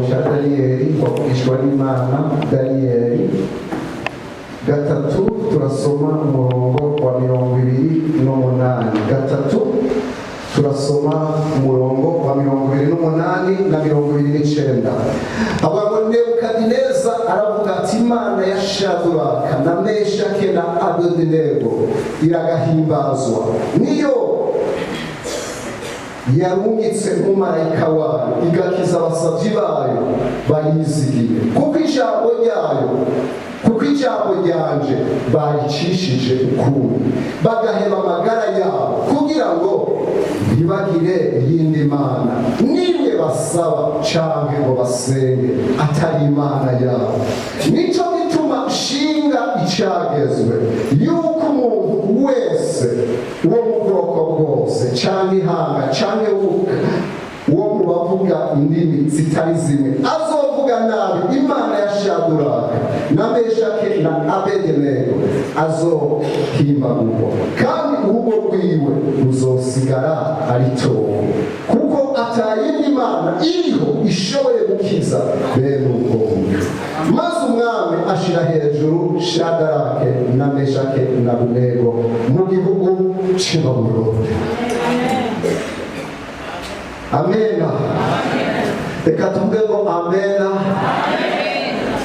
cya Daniyeli wavugishwa n'Imana Daniyeli gatatu turasoma umurongo wa 28 gatatu turasoma umurongo wa 28 na 29 abantu Nebukadineza aravuga ati Imana ya Shadraka na Meshake na Abedinego iragahimbazwa niyo yarungitse umumarayika wayo igakiza abasavyi bayo bayizigiye kuko ijambo ryayo kuko ijambo ryanje baricishije ukuri bagaheba amagara yabo kugira ngo ntibagire iyindi mana nimwe basaba canke ngo basenge atari imana yabo. Nico gituma nshinga icagezwe yuko umuntu wese wo mu bwoko bwose canke ihanga canke uwo mu bavuga indimi zitari zimwe azovuga nabi Imana ya Shadraka na Meshake na Abedinego azohimbagurwa kandi urugo rwiwe ruzosigara ari tongo kuko atayindi Imana iriho ishoboye gukiza bene ubwo maze umwami ashira hejuru Shadraka na Meshake na Abedinego mu gihugu cy'i Babuloni. Amena. Reka tuvuge ngo amena.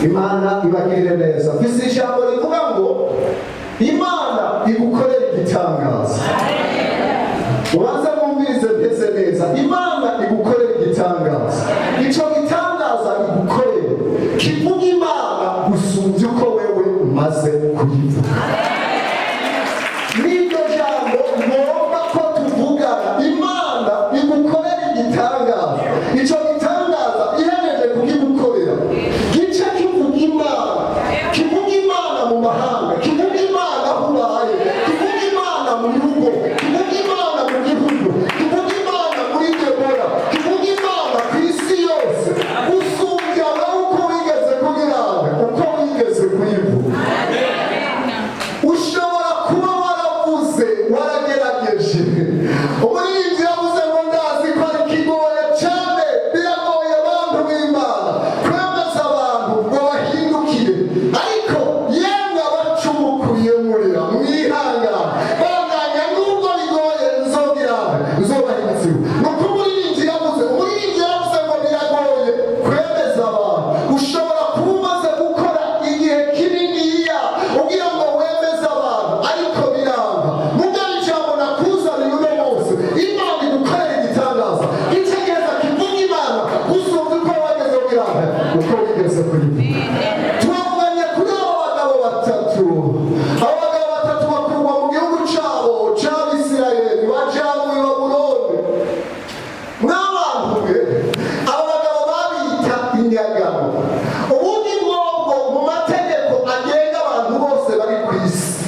Imana ibagirire neza. Fisi ijambo rivuga ngo Imana igukorera igitangaza. Ubanza mwumvirize mpeze neza. Imana igukorera igitangaza. Ico gitangaza igukorera kivuga Imana gusumvya uko wewe umaze kuyivuga. Niryo jambo ngomba ko tuvugana. Imana igukorera igitangaza. Ico gitangaza ihereje kugigukorera gice kivuga Imana mu mahanga, kivuga Imana aho ubaye, kivuga Imana mu rugo, kivuga Imana mu gihugu, kivuga Imana muri Debora, kivuga Imana ku isi yose usumbya nawe uko wigeze kugirana uko wigeze kuyivuga. Ushobora kuba waravuze waragerageje umuririmbyi yavuze ngo ndazi ko ari kigoye cyane biragoye abantu b'Imana kwemeza abantu ngo bahindukire ariko yemwe abacumukuye murira mwihangana banganya nubwo bigoye nzobahindukira nuko umuririmbyi yavuze ngo biragoye kwemeza abantu. Ushobora kuba umaze gukora igihe kininiya ugira ngo wemeze abantu ariko biranga mugari ijambo nakuzaniye uno munsi Imana igukorera igitangaza itegeza kivuga Imana gusumva uko wageze biranga uko wigeze kuyivuga. Twavuganye kuri abo bagabo batatu bakurwa mu gihugu cabo c'Abisirayeli bajamuwe i Babuloni. N'abantu abo bagabo babita inyagano. Ubundi bwobwo mu mategeko agenga abantu bose bari ku isi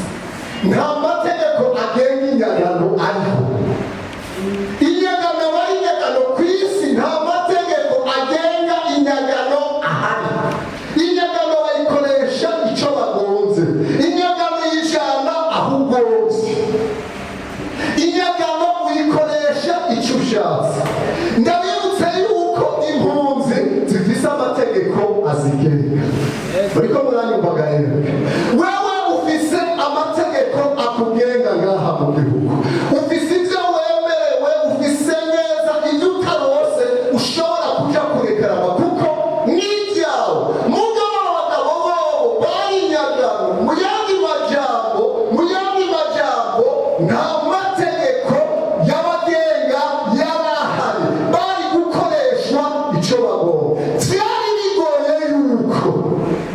nta mategeko agenga inyagano ariho. Inyagano bari inyagano ku isi nta mategeko agenga inyagano ahari. Inyagano bayikoresha icyo bagonze. Inyagano yijana aho ugonze. Inyagano uyikoresha icyo ushatse. Ndabibutse yuko impunzi zifise amategeko azigenga. Bariko muranyumvaga rero. Wewe ufise amategeko akugenga ngaha mu gihugu. Ufise ibyo wemerewe, ufise neza ibyo utarose ushobora kuja kurekarama kuko n'ibyawe. Mugabo abagabo bobo barinyagano mu yandi majambo nta mategeko y'abagenga yarahari bari gukoreshwa icyo bagomba. Byari bigoye yuko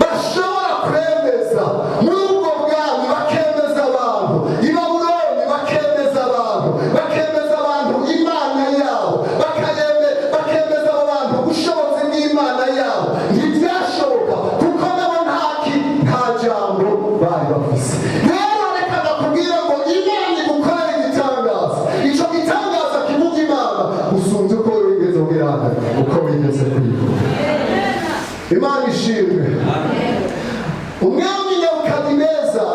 bashobora kwemeza muri ubwo bwami bakemeza abantu i Babuloni bakemeza abantu Imana yabo bakemeza abantu ubushobozi bw'Imana yabo. Ntibyashoboka kuko nabo nta jambo bari bafise. Rero reka ndakubwira ngo Imana igukorera igitangaza. Ico gitangaza kivuga Imana usunze uko wigeze kugirana uko wigeze kuyivuga. Imana ishimwe. Umwami Nebukadineza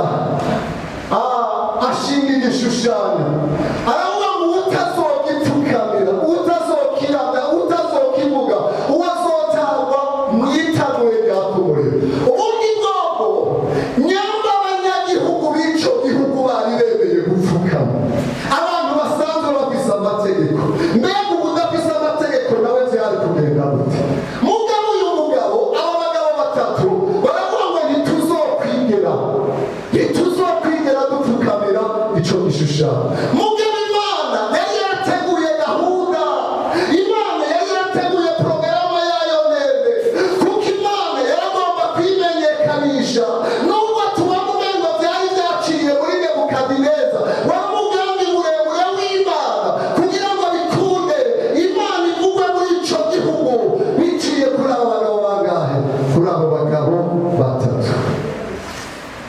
ashinga igishushanyo aravuga ngo utazogipfukamira utazokiramya utazokivuga uwazotangwa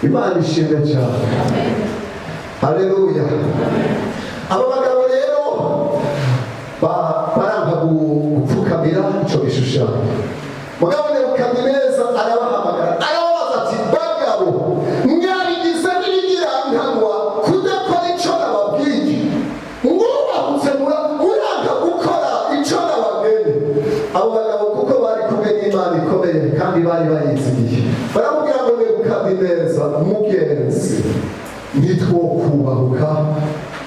Imana ishimwe cyane. Haleluya. Aba bagabo rero baranga gupfukamira icyo gishushanyo. Mugabo Nebukadineza arabahamagara arababaza ati bagabo mwarigize n'ibigirankanywa kudakora icyo nababwiye, mwubahutse muranga gukora icyo nababwiye. Abo bagabo kuko bari kumwe n'Imana ikomeye kandi bari bayizigiye, baramubwira ngo Nebukadineza mugenzi, ntitwokubahuka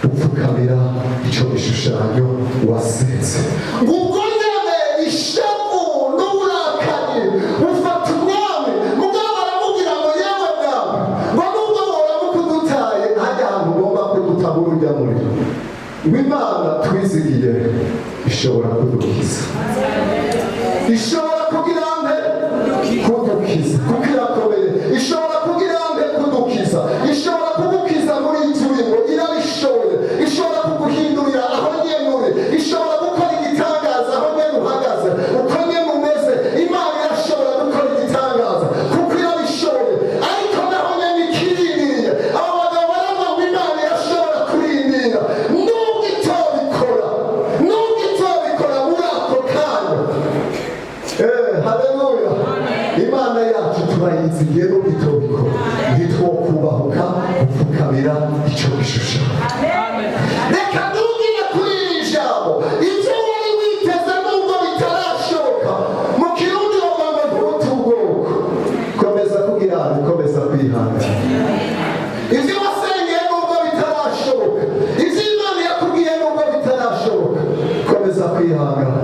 gupfukamira icyo gishushanyo wasenze. Ubwo nyine ishavu n'uburakari bufata umwami. Mugabo baramubwira ngo yewe mwami, ngo nubwo woramuka udutaye hajya ahantu ugomba kudutabura ujya muriro. Imana twizigiye ishobora kudukiza, ishobora kugira nte kudukiza, kuko irakomeye. Ishobora kugira nte kudukiza, ishobora kugukiza muri turimo, irabishoboye. Ishobora kuguhindurira aho nyene uri, ishobora gukora igitangaza aho nyene uhagaze, uko nyene umeze. Imana irashobora gukora igitangaza kuko irabishoboye. Ariko naho nyene ikirindiriye. Abo bagabo baravuga ngo Imana irashobora kurindira nubwo itobikora muri ako kanya. Haleluya. Imana yacu turayizigiye nubwo itobikora. Ntitwokubahuka gupfukamira icyo gishushanyo. Reka ntugire kuri iri jambo, ibyo wari witeze nubwo bitarashoboka. Mu Kirundi bavuga ngo ntute ubwoko. Komeza kugira ngo komeza kwihangana. Ibyo wasengeye nubwo bitarashoboka, ibyo Imana yakubwiye nubwo bitarashoboka, komeza kwihangana.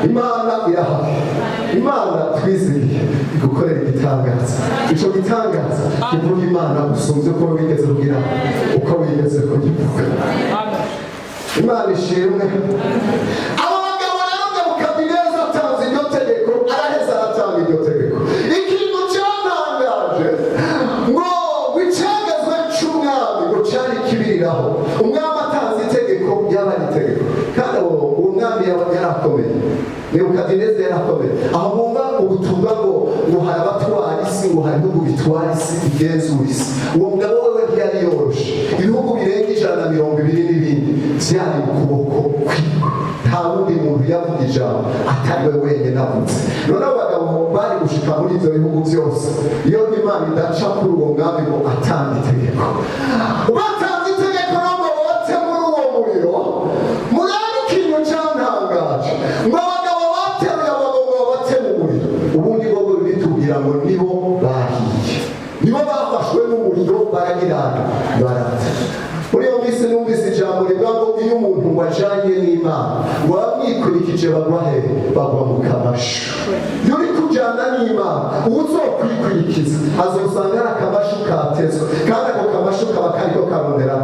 Imana irahari. Imana twizigiye gukorera igitangaza. Icyo gitangaza kivuga Imana gusunze uko wigeze kugira, uko wigeze kugivuga. Imana ishimwe. Aba bagabo rero Nebukadineza atanze iryo tegeko, araheza aratanga iryo tegeko. Ikintu cyatangaje ngo wicagazwe cy'umwami ngo cyari kibiriraho. Umwami atanze itegeko ry'abari itegeko, kandi uwo mwami yarakomeye. Nebukadineza yarakomeye. Aho bumva ubutumwa ngo hari abatwara isi, ngo hari ibihugu bitwara isi bigenzura isi. Uwo mugabo wewe ntiyari yoroshe. Ibihugu birenga 120 n'ibindi byari mu kuboko kwiwe. Nta wundi muntu yavuga ijambo atari we wenyine avutse. None abagabo bari gushika muri ibyo bihugu byose, iyo Imana idaca kuri uwo mwami ngo atanga itegeko. Batanze itegeko ngo bote muri uwo muriro. Murari ikintu cyantangaje ngo abagabo bateruye abagabo bate mu muriro. Ubundi bwo bitubwira ngo nibo bahiye, nibo bafashwe n'umuriro baragirana barata. Muri iyo minsi numvise ijambo rivuga ngo iyo umuntu wajanye n'Imana ngo bamwikurikije bagwa he? Bagwa mu kamashu. Iyo uri kujyana n'Imana uzokwikurikiza azosanga ari akamashu katezwe, kandi ako kamashu kaba kariko karondera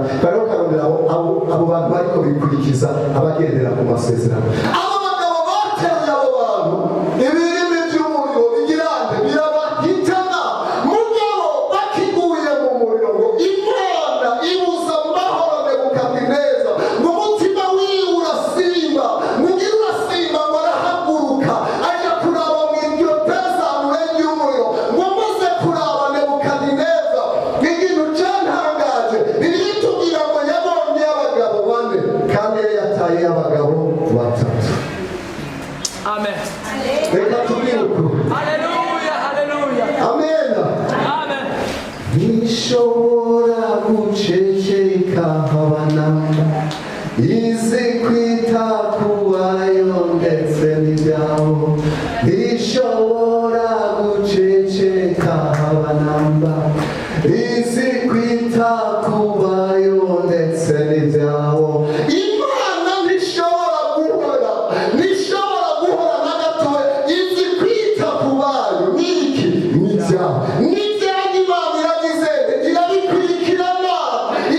abo bantu bariko bikurikiza abagendera ku masezerano. Abo bagabo bateruye abo bantu, ibirimi by'umuriro bigirande birabahitana. Mugabo bakiguye mu muriro ngo Imana ibuza amahoro Nebukadineza, ngo umutima wiwe urasimba, mugira urasimba ngo arahaguruka aja kuraba mu iryo tezanure ry'umuriro. Ngo maze kuraba Nebukadineza, ikintu cyantangaje biritubwira ngo yabonye abagabo bane kandi yari yataye abagabo batatu. Amen. Reka tubwire ukuri. Haleluya, haleluya. Amen. Amen. Nishobora guceceka nk'abanama, izi kwita kubayo ndetse n'ibyawo. Nishobora guceceka nk'abanama, izi kwita kubayo ndetse n'ibyawo. Imana ntishobora guhora na gatoya. Izi kwita kubayo niki? N'ibyawo. Imana iragize irabikurikirana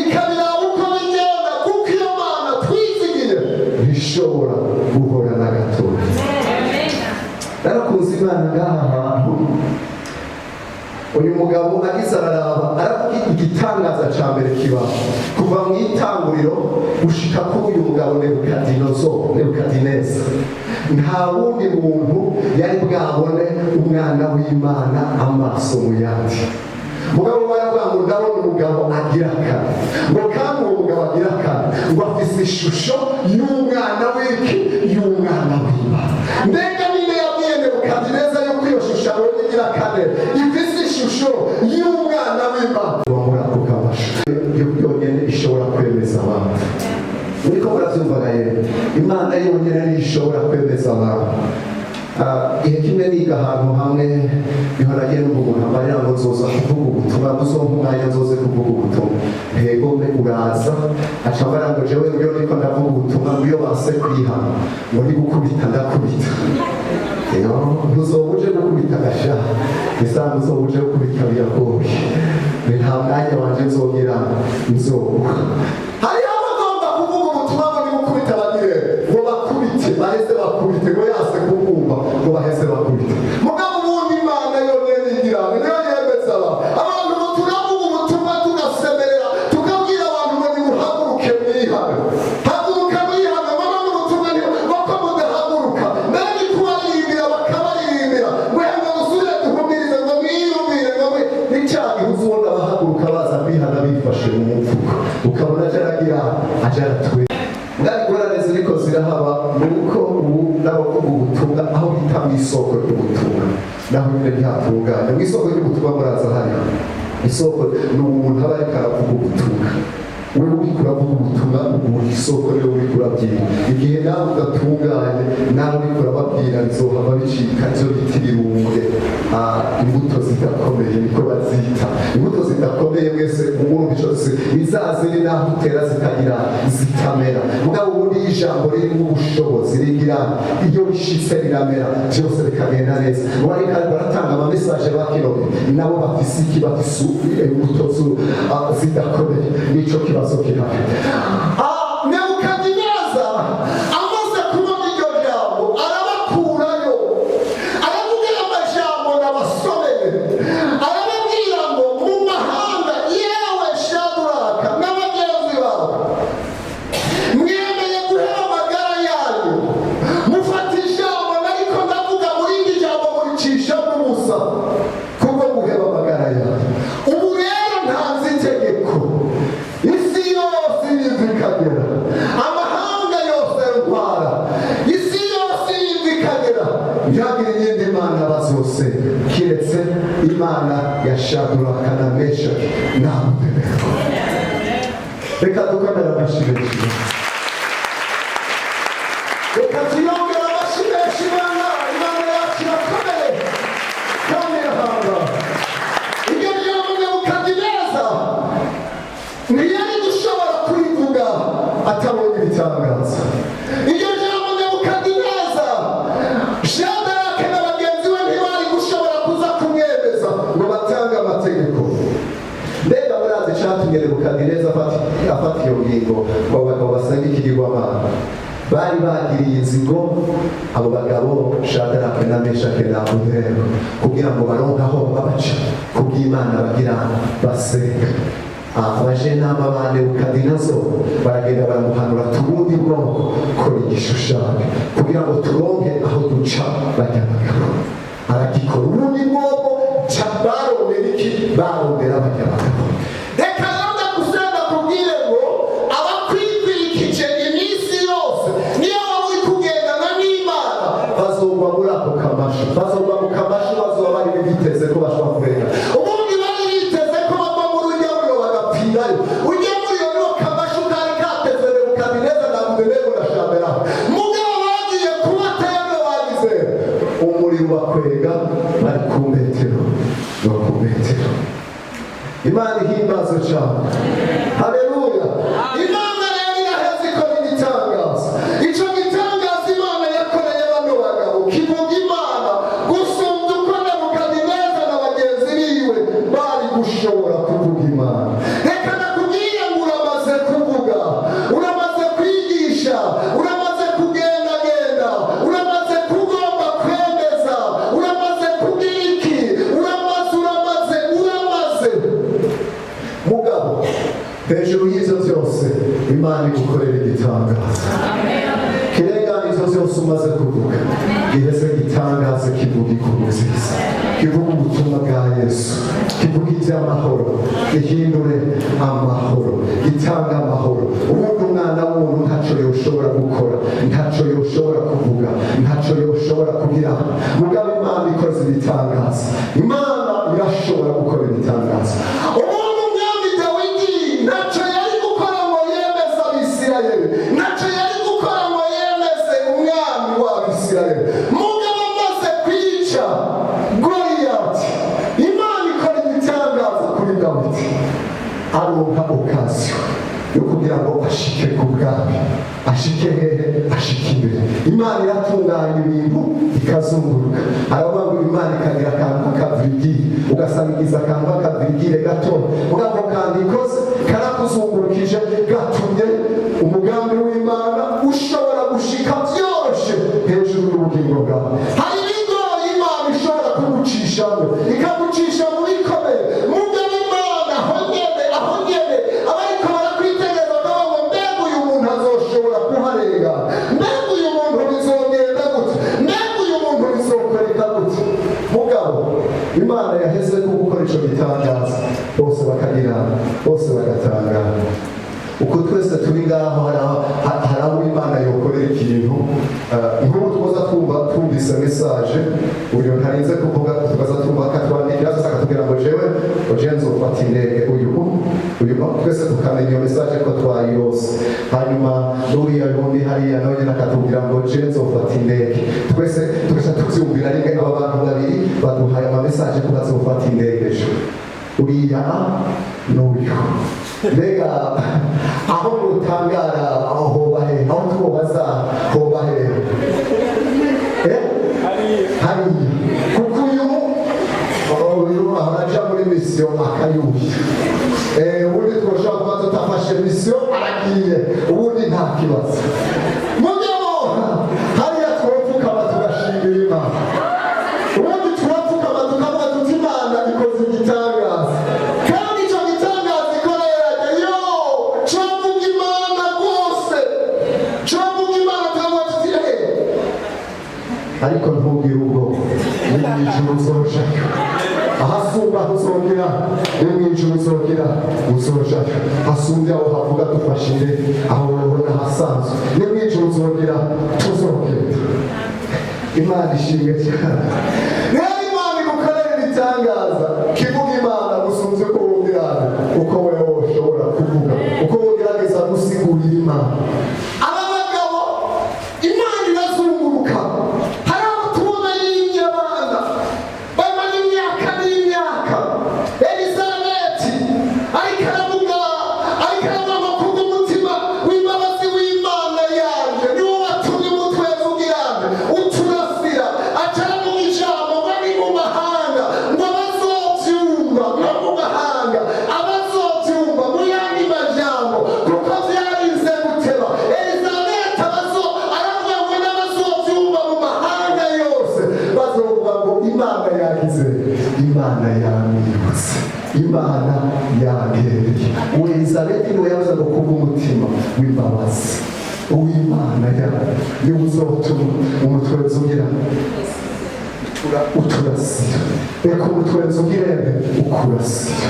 ikabira uko bigenda, kuko iyo Mana twizigiye ntishobora guhora na gatoya. Narakunze Imana ngaha hantu. Uyu mugabo agize araraba aravuga igitangaza cya mbere kiba kuva mu itanguriro gushika kuri uyu mugabo Nebukadineza. Nta wundi muntu yari bwabone umwana w'Imana amaso mu yandi. Mugabo baravuga ngo ngo ndabona umugabo agira kane, ngo kandi uwo mugabo agira kane ngo afise ishusho y'umwana w'iki, y'umwana w'Imana. Mbega ninde yabwiye Nebukadineza yuko iyo shusho abonye igira kane ifise ishusho y'umwana w'Imana? Muri ako kamasho yo yonyene ishobora kwemeza abantu. Uriko muravyumvaga yera, Imana yonyene niyo ishobora kwemeza abantu. Igihe kimwe niga ahantu hamwe niho nagiye n'umuntu ambarira ngo nzoza kuvuga ubutumwa, muzompa umwanya nzoze kuvuga ubutumwa. Ego me uraza aca ambara ngo jewe iyo niko ndavuga ubutumwa ngo iyo banse kwihana ngo ni gukubita ndakubita. Ntuzoba uje gukubita agasha, isaha ntuzoba uje gukubita biragoye, nta mwanya wanje nzogira nzoguha. Hariho abagomba kuvuga ubutumwa ngo ni gukubita bagire ngo bakubite, baheze bakubite, ngo yase kukumva ngo baheze bakubite. Mugabo ubundi Imana yonyene igira niyo yemeza abantu ngo turavuga ubutumwa tugasemerera tukabwira abantu ngo nimuhaguruke mwihane, haguruka mwihane, mama mu butumwa niho bako mudahaguruka, mbere ni kubaririmbira bakabaririmbira ngo ngo musubire duhumirize ngo mwiyumvire ngo n'icyaha uzubona bahaguruka baza kwihana bifashe mu mufuko, ukabona ajaragira ajaratwe. Ngari ngorane ziriko zirahaba nuko ubu n'abavuga ubutumwa aho bita mu isoko ry'ubutumwa naho nyine ntihatunganye. Mu isoko ry'ubutumwa muraza hariya isoko ni umuntu aba ariko aravuga ubutumwa, wewe uriko uravuga ubutumwa ubu isoko niwe uriko urabwira. Igihe nawe udatunganye nawe uriko urababwira bizohava bicika ivyo bita ibirunge, imbuto zidakomeye niko bazita. Imbuto zidakomeye mwese umurumva ico bizaziri naho utera zikagira zitamera. Mugabo ubundi ijambo ririmo ubushobozi rigira iyo bishitse riramera byose bikagenda neza. Wari kandi baratanga ama message bakirobe nabo bafise iki, bafise imbuto zidakomeye, nico kibazo kirahari. Nebukadineza amaze kubona iryo jambo arabakurayo, arababwira amajambo n'abasomeye, arababwira ngo mu mahanga yewe Shadraka na bagenzi bawe mwemeye guhera amagara yanyu, mufata ijambo nariko ndavuga muri iri jambo muricisha n'ubusa kubwo guheba amagara yanyu. Ubu rero ntanze itegeko, isi yose yizikagera, amahanga yose arwara, isi yose yizikagera, ntihagire iyindi mana bazosenga kiretse Imana ya Shadraka na Meshaki na Abedenego. Reka dukomere amashyi menshi, reka tuyongere amashyi menshi. Imana yacu irakomeye kandi irahambaye. Iryo jambo Nebukadineza ntiyari gushobora kurivuga atabonye ibitangaza. Iryo jambo Nebukadineza Shadraka na bagenzi be ntibari gushobora kuza kumwemeza ngo batange amategeko. Mbega murazi icatumye Nebukadineza afata iyo ngingo ngo abagabo basenga ikigirwamana? Bari bagiriye inzigo abo bagabo Shadraka na Meshaki na Abedenego kugira ngo baronke aho babaca kubw'Imana bagira basenga. Abajenama ba Nebukadineza baragenda baramuhanura tubundi bwoko kora igishushanyo kugira ngo turonke aho duca bajya bagabo. Aragikora ubundi bwoko barondera iki? Barondera bajya bagabo. Reka rero ndagusenga kubwire ngo abakwibikije iminsi yose niyo waba uri kugendana n'Imana bazogwa muri ako kamasho, bazogwa mu kamasho, bazoba bari biteze ko bashobora kureka. Ubundi bari biteze ko bava muri urya muriro bagapfirayo. Urya muriro niwo kamasho kari kateze Nebukadineza na Abedenego na Shadraka. Mugabo bagiye kubatera bagize umuriro bakwega bari ku metero no ku metero. Imana ihimbaze cyane. Haleluya. Imana rero iraheze ikora igitangaza. Ico gitangaza Imana yakoreye bano bagabo kivuga Imana gusumba uko Nebukadineza na bagenzi biwe bari gushobora kuvuga Imana. Reka nakubwire ngo uramaze kuvuga, uramaze kwigisha, uramaze kugendagenda, uramaze kugomba kwemeza, uramaze kugira iki, uramaze mugabo hejuru y'ivyo vyose Imana igukorera igitangaza. Kirengana ivyo vyose umaze kuvuga giheze gitangaza, kivuga inkuru nziza, kivuga ubutumwa bwa Yesu, kivuga iby'amahoro, ihindure amahoro, itanga amahoro. Ubundi umwana w'umuntu ntacyo yoshobora gukora, ntacyo yoshobora kuvuga, ntacyo yoshobora kugira. Mugabo Imana ikoze ibitangaza. Imana irashobora gukora ibitangaza. Ubundi umwami Dawidi ntacyo yari gukora ngo yemeze Abisirayeli, ntacyo yari gukora ngo yemeze umwami w'Abisirayeli. Mugabo amaze kwica Goliyati, Imana ikora ibitangaza kuri Dawidi, aronka okasiyo yo kugira ngo ashike ku bwami. Ashike hehe? Ashike imbere. Imana iratunganya ibintu ikazunguruka. Aravuga ngo Imana ikagira akantu k'akavirigire, ugasanga igize akantu k'akavirigire gato, mugabo kandi ikoze karakuzungurukije, gatumye umugambi w'Imana ushobora gushika byoroshye hejuru y'ubugingo bwawe. Hari ibigoye Imana ishobora kugucishamo, ikagucisha mu bikomeye. Mugabo Imana aho nyene abariko barakwitegereza bakavuga ngo mbega uyu muntu azoshobora kuharenga, mbega uyu muntu bizogenda gute, mbega uyu muntu bizokoreka gute. Mugabo Imana yaheze ko gukora ico gitangaza, bose bagatangara. Uko twese turi ngaho hari aho Imana yokorera ikintu. Nk'ubu twoza twumvise mesaje, uyu ntarinze kuvuga, tukaza twumva akatwandikira akatubwira ngo jewe nzofata indege, uyu twese tukamenya iyo mesaje ko twayirose. Hanyuma uriya yundi hariya nawe nyine akatubwira ngo jewe nzofata indege. Twese tugaca tubyumvira rimwe, aba bantu babiri baduhaye amamesaje ko bazofata indege ejo. Uriya n'uyu mbega aho mutangara aho hobahe, aho twobaza hobahe hari kuko uyu araja muri misiyo akayushya. Ubundi twoshobora kuba tutafashe misiyo aragiye, ubundi nta kibazo. Mugabo hariya twopfukama tugashimira Imana, ubundi twopfukama tukavuga tuti Imana ikoze igitangaza. Kandi icyo gitangaza ikorera yo covuga Imana rwose, covuga Imana tukavuga tuti ariko ntugire ubwoba, ni mw'ijuru uzojayo. Ahasumba uzongera, ni mw'ijuru uzojayo. Hasumbye aho havuga dufashire, aho urabona hasanzwe, ni mw'ijuru uzongera, tuzogenda. Imana ishimwe cyane. Niyo Imana igukorera ibitangaza, kivuga Imana gusumvye ko wumvira uko wewe woshobora kuvuga, uko wogerageza gusigurira Imana. Aba bagabo Imana irazunguruka. Hari abo tubona yimye abana bamara imyaka n'imyaka. Elizabeti ariko aravuga kubw'umutima w'imbabazi w'Imana yaje, niwo watumye umutweza ugirane uturasira. Aca aravuga ijambo ngo ari mu mahanga, ngo abazovyumva, no mu mahanga abazovyumva mu yandi majambo, kuko vyarinze guteba. Elizabeti aravuga ngo n'abazovyumva mu mahanga yose bazovuga ngo Imana yagize, Imana yamwibutse, Imana yagereye. Elizabeti niwe yavuze ngo kubw'umutima w'imbabazi uw'Imana yawe niwe uzotuma umutwezi ugira uturasira. Reka umutwezi ugirende ukurasira.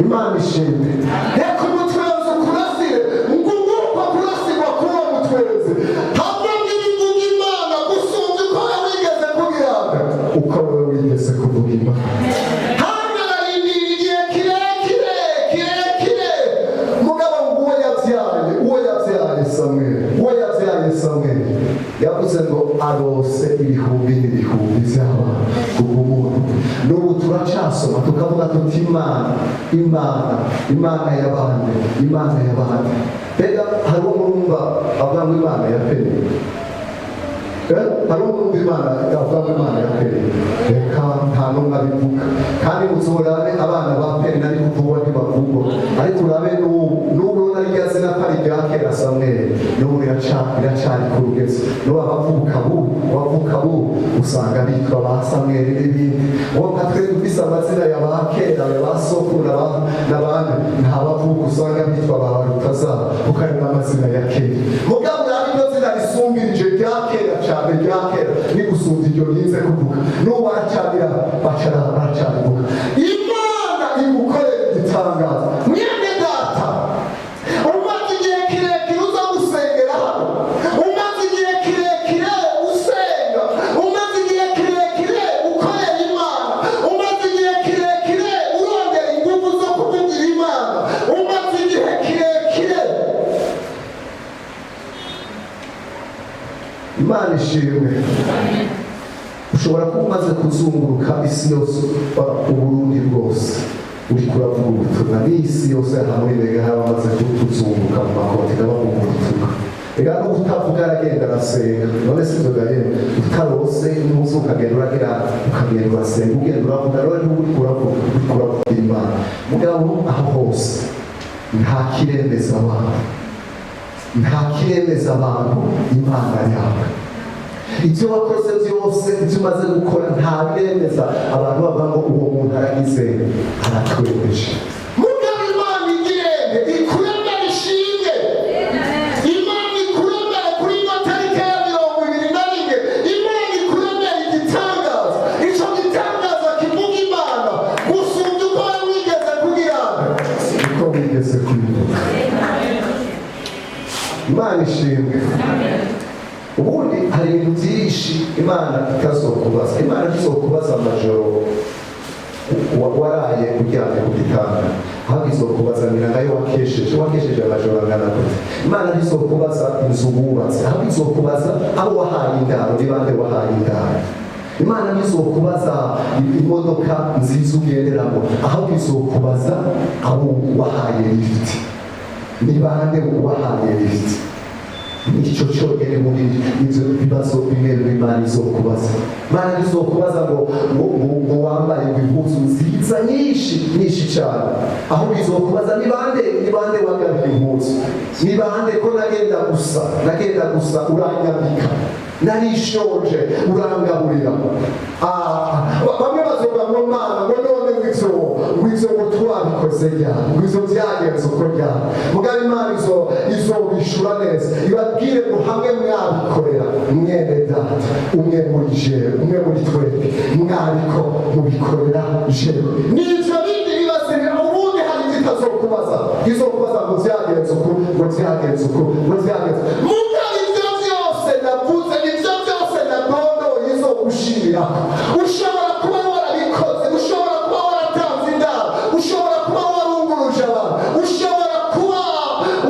Imana ishimwe. Reka umutwezi ukurasire, ngo umwuka kurasirwa k'uwo mutwezi havamwo ibivuga Imana gusumvya uko wigeze kugira uko wewe wigeze kuvuga Imana. Hano ararindira igihe kirekire. Mugabo uwo yavyaye Samweli yavuze ngo arose ibihumbi n'ibihumbi vy'abantu kubw'umuntu. N'ubu turacasoma tukavuga tuti Imana y'abandi. Mbega hari umurumva avuga ngo Imana ya Peni? Hari umurumva Imana avuga ngo Imana ya Peni? Reka nta n'umwe abivuga. Kandi muzurabe abana ba Peni nari kuvugwa ntibavugwa, ariko urabe n'ubu naryo zina ko ari irya kera Samweli, n'ubu iracari ku rugezo. N'ubu abavuka bubu usanga bitwa ba Samweli n'ibindi. Uwo nka twe dufise amazina ya ba kera, ya ba sokuru n'abandi, nta bavuka usanga bitwa ba Barutazara, kuko ari n'amazina ya kera. Mugabo urabe iryo zina risumbirije rya kera cane, rya kera ni gusumba iryo rize kuvuga. N'ubu baracarivuga. Imana ishimwe. Ushobora kuba umaze kuzunguruka isi yose, Uburundi bwose uri kuravuga ubutumwa, n'isi yose hamwe mbega hari abamaze kutuzunguruka mu makoti n'abavuga ubutumwa. Ega n'utavuga aragenda arasenga, none si inzoga rero utarose n'umunsi ukagenda ukagenda urasenga, ugenda uravuga rero uri kuravuga Imana. Mugabo aho hose nta kiremeza abantu Imana yawe. Ibyo wakoze byose, ibyo umaze gukora nta biremeza abantu bavuga ngo uwo muntu aragize, aratwemeje. Mugabo Imana igirende ikuremera ishimwe, Imana ikuremera kuri ino tariki ya 21, Imana ikuremera igitangaza. Icyo gitangaza kivuga Imana gusumba uko wari wigeze kugira uko wigeze kubivuga. Imana ishimwe. Ubundi hari ibintu byinshi Imana itazokubaza. Imana ntizokubaza amajoro waraye uryamye ku gitanda, ahubwo izokubaza ngayo wakesheje amajoro angana gute. Imana ntizokubaza inzu wubatse, ahubwo izokubaza abo wahaye indaro, ni bande wahaye indaro. Imana ntizokubaza imodoka nziza ugenderamo, ahubwo izokubaza abo wahaye lift, ni bande wahaye lift. Icyo cyonyine muri ibyo bibazo bimwe Imana izokubaza. Imana izokubaza ngo wambaye impuzu nziza nyinshi cyane, aho izokubaza ni bande wagabiye impuzu, ni bande ko nagenda gusa uranyambika, narishonje urangaburira. Bamwe bazoga ngo Mana ngo none ngwizo ngo twabikoze ryari, ngwizo byagenze uko ryari. Mugabo Imana izobishura neza, ibabwire ngo hamwe mwabikorera mwene data, umwe muri jewe, umwe muri twebwe, mwariko mubikorera jewe. Nivyo bindi bibasirira. Ubundi hari itazokubaza, izokubaza ngo byagenze uko, ngo byagenze uko, ngo byagenze. Mugabo ivyo vyose navuze, ivyo byose nagondoye izogushimira. Ushobora kuba warabikoze, ushobora kuba waratanze indaro, ushobora kuba warunguruje abantu, ushobora kuba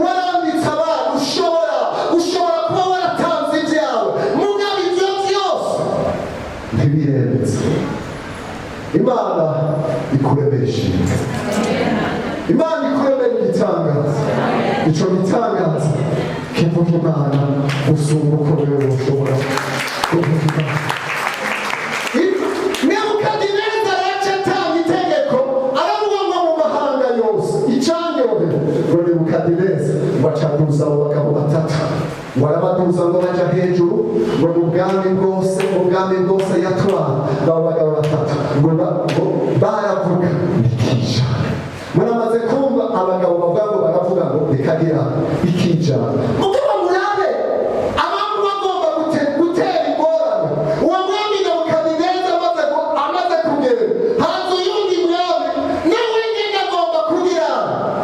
warambitse abantu, ushobora kuba waratanze ibyawe. Mugabo ivyo byose ntibiremeze. Imana ikuremera ishimwe, Imana ikuremera igitangaza. Ico gitangaza kivuga Imana gusumba uko wewe ushobora kuvuga Imana. Nebukadineza yaca atanga itegeko, aravuga ngo mu mahanga yose icanyohe ngo Nebukadineza bacaduza abo bagabo batatu, warabaduza ngo baja hejuru, ngo mu bwami bwose yatwara abo bagabo batatu ngo baravuga bikijana. Muramaze kumva abagabo bavuga ngo baravuga ngo bikagira bikijana. Mugabo murabe abantu bagomba gutera ingorane. Uwo mwami Nebukadineza amaze kugera, haza uyundi mwami nawe nyine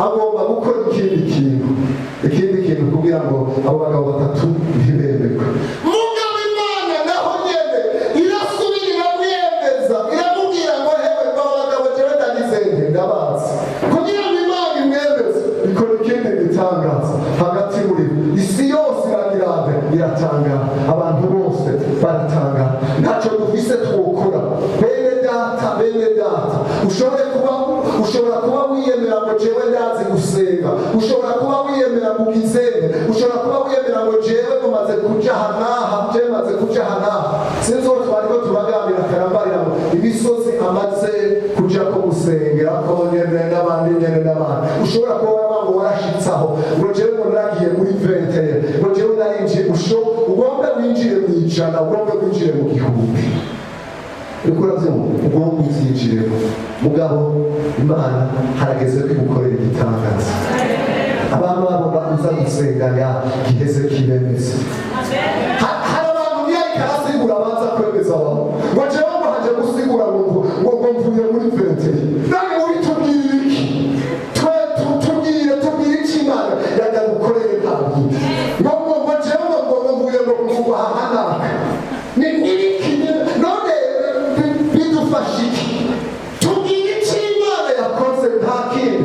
agomba gukora ikindi kintu kugira ngo abo bagabo batatu ntibemerwe. Mugabo Imana naho nyene irasubira iramwemeza, iramubwira ngo hewe ngo abagabo jewe ndagizende ndabazi. Kugira ngo Imana imwemeze ikora ikindi gitangaza hagati muri isi yose iratangara, abantu bose baratangara. Ntacyo dufise twokora. Bene data, ushobora kuba wiyemera ngo jewe ndazi gusenga, ushobora kuba wiyemera ngo ukizere, ushobora kuba wiyemera ngo jewe mumaze kuja hanaha. Sinzi uwo twariko turaganira akarambarira ngo imisozi amaze kuja ko gusengera ko nyene n'abandi. Ushobora kuba waba ngo warashitsaho ngo jewe ngo naragiye muri 20, ngo jewe narinjiye ugomba winjire mu ijana, ugomba winjire mu gihumbi. Ugomba uzinjiremo. Mugabo Imana harageze ko igukorera igitangaza. Abantu babo baza gusenganya giheze kibemeze. Hari abantu biyarika arasigura baza kwemeza abantu ngo jewe ngo haje gusigura ngo mvuye muri 20. Nani muri tubwire iki? Tubwire iki Imana yajya gukorera ntabwo. Ngo jewe ngo mvuye ngo mvuga hanaka. Ni none bidufasha iki? Tubwire iki Imana yakoze nta kindi.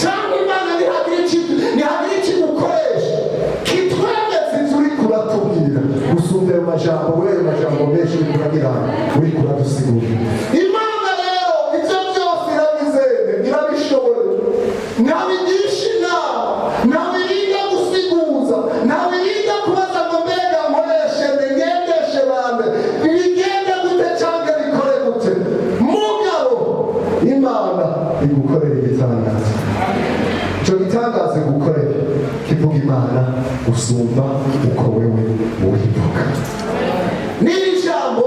Cyangwa Imana ntihagire iki gukoresha kitwemeza inzu uri kuratubwira gusumba uri kuradusigurira. Imana rero ibyo byose irabizeye, irabishoboye, ntabigisha inama, ntabirinda gusiguza, ntabirinda kubaza ngo mbega nkoreshe ngendeshe bande bigende gute cyangwa bikore gute. Mugabo Imana igukorera igitangaza. Icyo gitangaza igukorera kivuga Imana usumba uko wewe uhivuga. N'iri jambo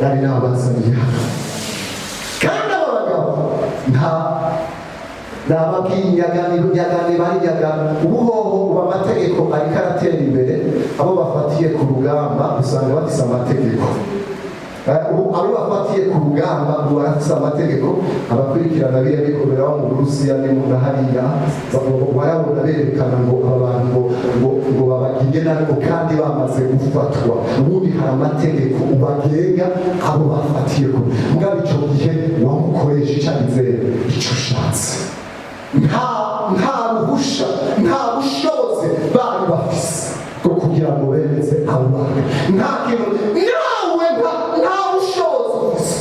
nari nabazaniye hano, kandi aba bagabo nababwiye inyagani baryaga ubuhoho. Ubu amategeko ariko aratera imbere, abo bafatiye ku rugamba usanga bafise amategeko. Abo bafatiye ku rugamba ubu barafise amategeko. Abakurikirana biriya bikorera mu Burusiya na hariya barabona berekana ngo abantu ngo babagirye nabi kandi bamaze gufatwa. Ubundi hari amategeko ubagenga abo bafatiye ku mugabo. Icyo gihe wamukoresha icyo abizeye icyo ushatse, nta ruhusha nta bushobozi bari bafise bwo kugira ngo bemeze abo bantu. Nta kintu nawe nta bushobozi ufise.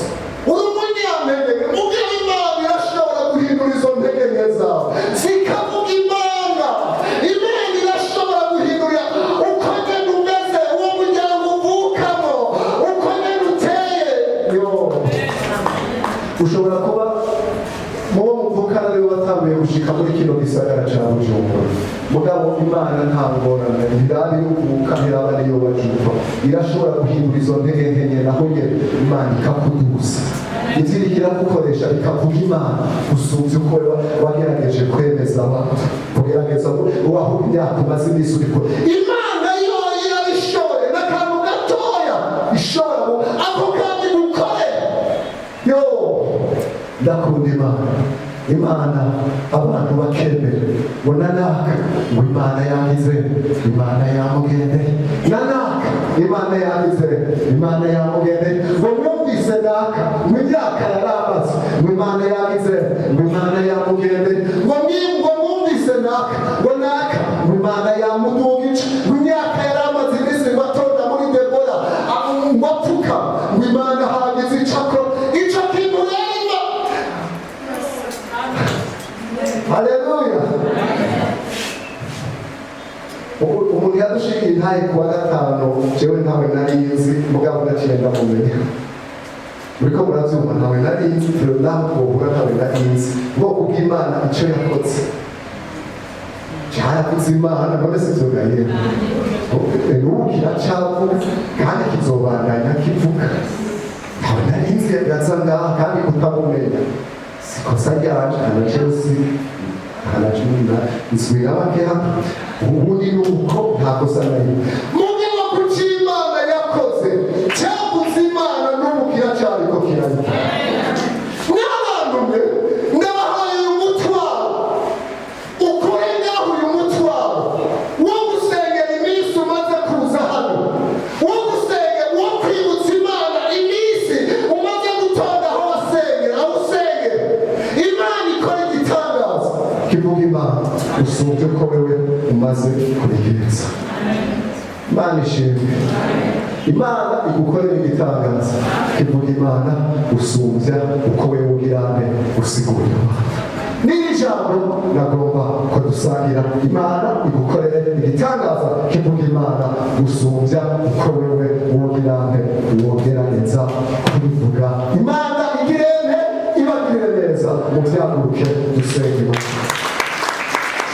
uri umunyantege, mubwira Imana irashobora guhindura izo ntege nke zawe zikavuga Imana. Imana irashobora guhindura uko ngenda umeze, uwo muryango uvukamo, uko ngenda uteye. Ushobora kuba mubo muvukana aribo batanguye gushika muri kino gisagara ca Bujumbura, mugabo Imana nta ngorane, ntirabe y'uvuka ntiraba niyo bajuva. Irashobora guhindura izo ntege nke naho nyene Imana ikakuduza, izirikira gukoresha ikavuga Imana usumvye uko wagerageje kwemeza abantu, kugerageza ubaho imyaka umaze imisi uriko. Imana yo irabishoboye, n'akantu gatoya ishobora ako kandi gukore. Ndakunda Imana abantu bakemera ngo nanaka ngo Imana yagize, Imana yamugende, nanaka Imana yagize, Imana yamugende, ngo mwumvise naka ngo imyaka yaramaze, ngo Imana yagize, ngo Imana yamugende, ngo mwumvise naka ngo Imana yamudugije, ngo imyaka yaramaze imisi ngo atonda muri Debora ngo apfuka, ngo Imana hagize icakora. Ico kintu rero haleluya. Umuntu yadushikiye intaye kuwa gatanu, jewe ntawe nari nzi, mugabo ndaciye ndamumenya. Muriko muravyumva, ntawe nari nzi, naho twohura ntawe nari nzi. Ubwoko bw'Imana ico yakoze carakoze Imana, none sivyogaye n'ubu kiracavuga kandi kizobandanya kivuga. Ntawe nari nzi yaza ngaha kandi kutamumenya sikosa ryanje, kana Chelsea anachumina nsubira bakeha. Ubundi nuko nta kosa nayo mugabo kuki Imana yakoze cyavuze Imana n'ubu kiracariko kirarika. N'abantu mwe ndabahaye umutwaro, ukore ngaho uyu mutwaro wo gusengera iminsi umaze kuza hano, wo gusengera, wo kwibutsa Imana iminsi umaze gutonda aho wasengera, aho usengera. Imana ikora igitangaza kivuga Imana usumvye ko wewe umaze kubigenza. Imana ishimwe. Imana igukorera igitangaza kivuga Imana usumvya uko wewe ugirane usigurira abantu. N'iri jambo nagomba ko dusangira. Imana igukorera igitangaza kivuga Imana usumvya uko wewe ugirane